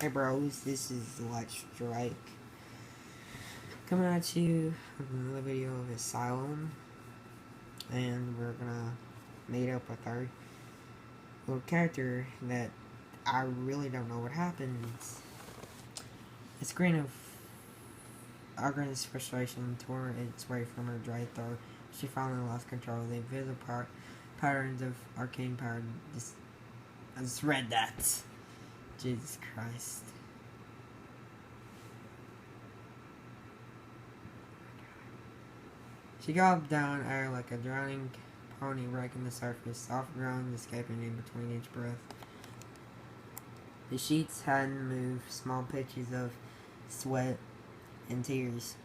Hey bros, this is Let's Strike coming at you with another video of Asylum, and we're gonna meet up with our little character that I really don't know what happens. A screen of Argon's frustration tore its way from her dry throat. She finally lost control. The invisible patterns of arcane power. I just read that. Jesus Christ. She gulped down air like a drowning pony raking the surface, soft groans escaping in between each breath. The sheets hadn't moved, small pitches of sweat and tears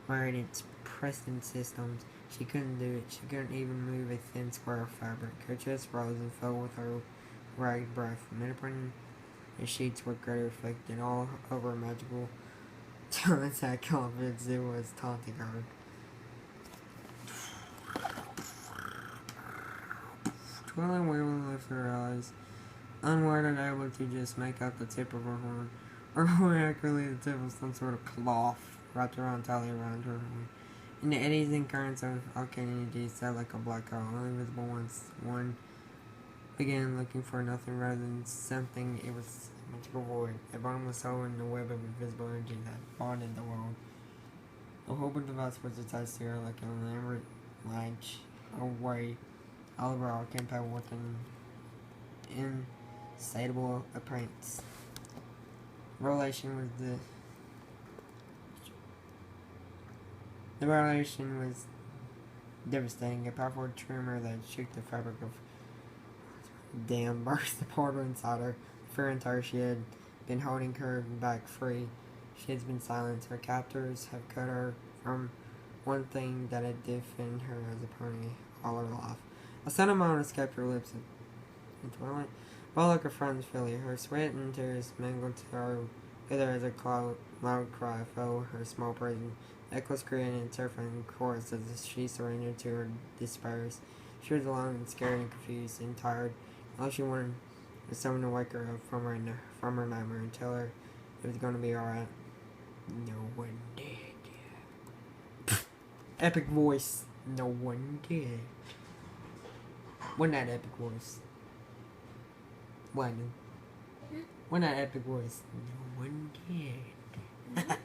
marred its pressing systems. She couldn't do it. She couldn't even move a thin square of fabric. Her chest rose and fell with her ragged breath. Midprinting the sheets were greater reflected all over magical talents had confidence. It was taunting her. Twirling wearily lifted her eyes, unworded, able to just make out the tip of her horn, or more accurately, the tip of some sort of cloth wrapped around tightly around her horn. In the eddies and currents of arcane energy sat like a black hole, only visible once one began looking for nothing rather than something. It was a magical void, a bottomless hole in the web of invisible energy that bonded the world. A whole device was attached to her like an elaborate latch away. Oliver arcane power with an insatiable appearance. Revelation was devastating. A powerful tremor that shook the fabric of damn burst apart inside her. Fear and terror she had been holding her back free. She has been silenced. Her captors have cut her from one thing that had defined her as a pony all her life. A sudden moan escaped her lips and twirling. Well, like a friend's failure, her sweat and tears mingled together as a loud cry fell her small prison. Echoes created a terrifying chorus as she surrendered to her despair. She was alone and scared and confused and tired. All she wanted was someone to wake her up from her nightmare and tell her it was going to be alright. No one did. Epic voice. No one did. Wasn't that epic voice? Wasn't that epic voice? No one did.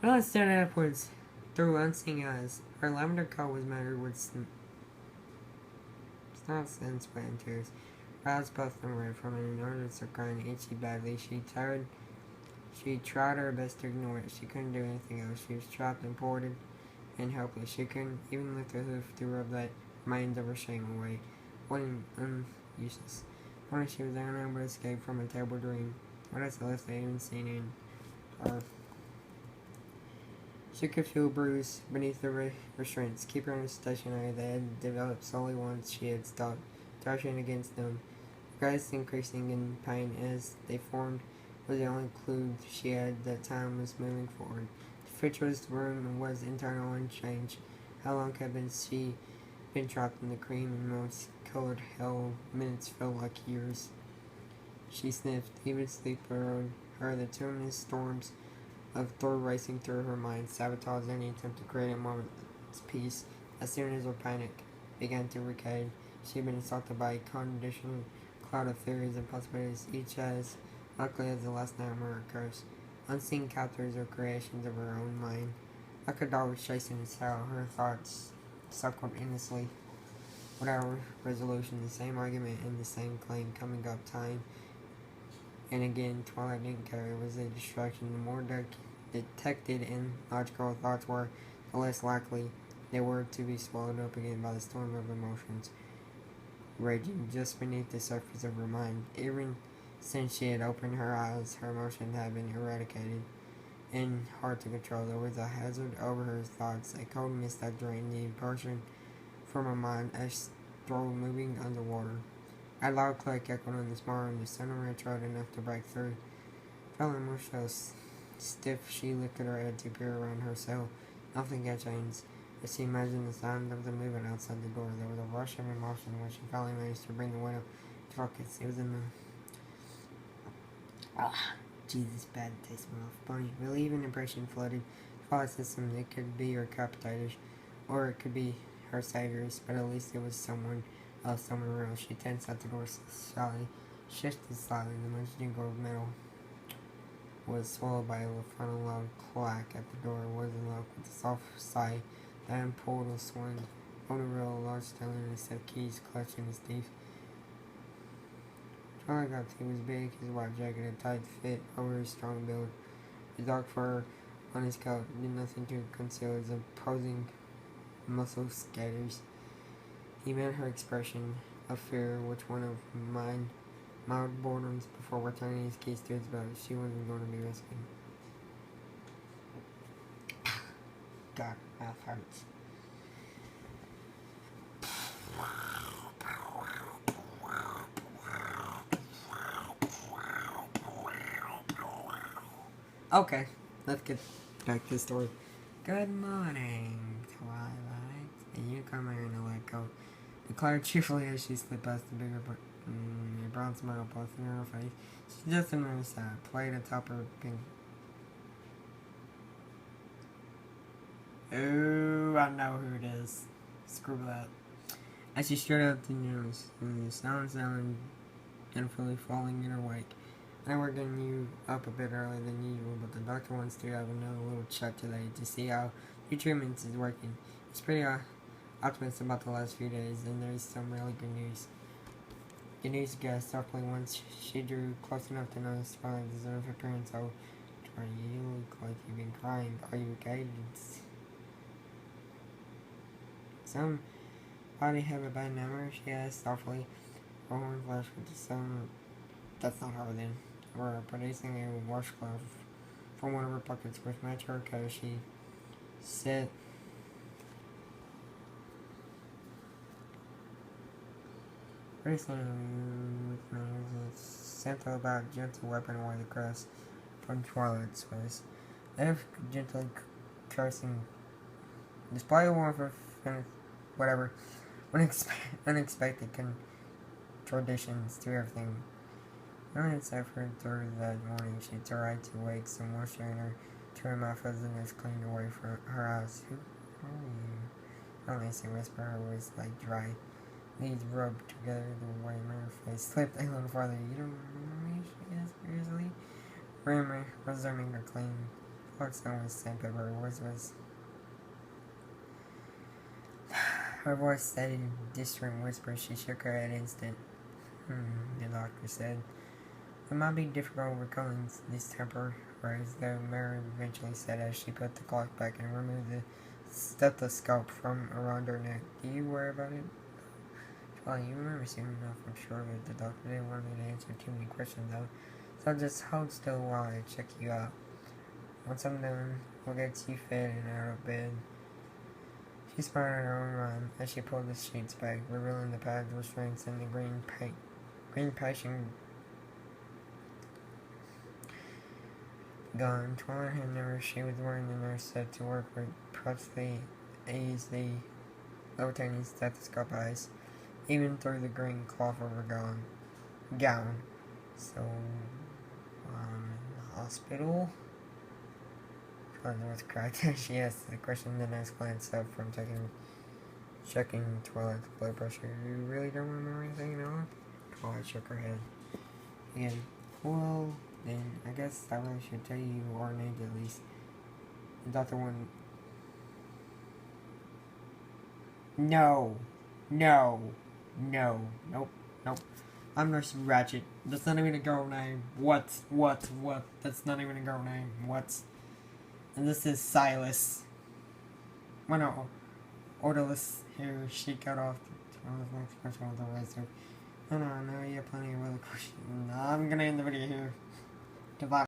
Ella stared upwards through unseeing eyes. Her lavender coat was matted with snots and sweat and tears. Her eyes puffed and red from an inordinate of crying, itchy badly. She tried her best to ignore it. She couldn't do anything else. She was trapped and ported and helpless. She couldn't even lift her hoof to rub that remains of her shame away. Useless. Finally, she was unable to escape from a terrible dream. What else they even seen in her? She could feel bruised beneath the restraints, keep her stationary. They had developed slowly once she had stopped thrashing against them. Her grace increasing in pain as they formed was the only clue she had that time was moving forward. The featureless room was internal and changed. How long had she been trapped in the cream and moss-colored hell? Minutes felt like years. She sniffed. Even sleep burrowed her. The tumultuous storms of thought racing through her mind sabotaged any attempt to create a moment's peace. As soon as her panic began to recede, she had been assaulted by a conditional cloud of theories and possibilities, each as likely as the last nightmare or curse. Unseen captors or creations of her own mind. Like a dog chasing its tail, her thoughts circled endlessly without resolution, the same argument and the same claim coming up time and again. Twilight didn't care. It was a distraction. The more detected and logical thoughts were, the less likely they were to be swallowed up again by the storm of emotions raging just beneath the surface of her mind. Even since she had opened her eyes, her emotion had been eradicated and hard to control. There was a hazard over her thoughts, a cold mist that drained the impulsion from her mind as though moving underwater. A loud click echoed in the small room. The sun of her throat enough to break through. Feeling motionless, stiff, she lifted her head to peer around her cell. Nothing had changed. As she imagined the sound of the movement outside the door, there was a rush of emotion when she finally managed to bring the window to focus. It was in the Ah, Jesus, bad taste in my mouth. Bonnie, relief and impression flooded thought system. It could be her captivators, or it could be her saviors, but at least it was someone else, someone real. She tensed at the door slightly, shifted slightly. The much jingle of metal was swallowed by a final loud clack at the door. It was unlocked with a soft sigh. The iron portal swung on a real large stone and set keys clutched in his teeth. Charlie got he was big, his white jacket a tight fit over his strong build. His dark fur on his coat did nothing to conceal his imposing muscle scatters. He met her expression of fear, which one of mine mild boredoms before returning his keys to his belt. She wasn't going to be rescued. God, mouth hurts. Okay, let's get back to the story. Good morning, Twilight. And you come here in a light coat. Declared cheerfully as she slipped past the bigger a brown smile pulsing in her face. She just another side, played atop her pink. Ooh, I know who it is. Screw that. As she straight up the news, the sound and fully falling in her wake. I know we're getting you up a bit earlier than usual, but the doctor wants to have another little check today to see how your treatment is working. He's pretty optimistic about the last few days, and there's some really good news. The news guest softly once she drew close enough to notice Riley's deserved appearance. Oh, Charlie, you look like you've been crying. Are you okay? Somebody have a bad memory? She asked softly. Her horn flashed with the sun. That's not her then. We're producing a washcloth from one of her pockets which matched her coat. She said, recently with me was a sent about gentle wiping away the crust from Twilight's face. If gently cursing, display one for whatever unexpected contradictions to everything. During effort through that morning, she tried to wake some moisture in her trim mouth as the nurse cleaned away from her eyes. Who are you? At least she whispered, her voice like dry leaves rubbed together. The white mirror face slipped a little farther. You don't remember me? She asked furiously. Resuming her clean. Clarkson was sandpaper. Her voice was. Her voice steadied in distant whisper. She shook her head instant. The doctor said. It might be difficult recalling this temper, whereas the mirror eventually said as she put the clock back and removed the stethoscope from around her neck. Do you worry about it? Well, you remember soon enough, I'm sure, but the doctor didn't want me to answer too many questions, though. So just hold still while I check you out. Once I'm done, we'll get you fed and out of bed. She smiled at her own rhyme as she pulled the sheets back, revealing the pads with strings and the green patient gone. Twilight had never she was wearing the nurse set to work with promptly eased the levitating stethoscope eyes, even through the green cloth of her gown. So, in the hospital? Twilight was cracked as she asked the question. The nurse glanced up from checking Twilight's blood pressure. You really don't remember anything, no? Twilight shook her head. Again, well, then I guess I really should tell you our names at least. The doctor wanted. No. Nope. I'm Nurse Ratchet. That's not even a girl name. What? That's not even a girl name. What? And this is Silas. Well, no. Odorless here. She cut off the expression with the razor. No, you have plenty of other questions. I'm gonna end the video here. Goodbye.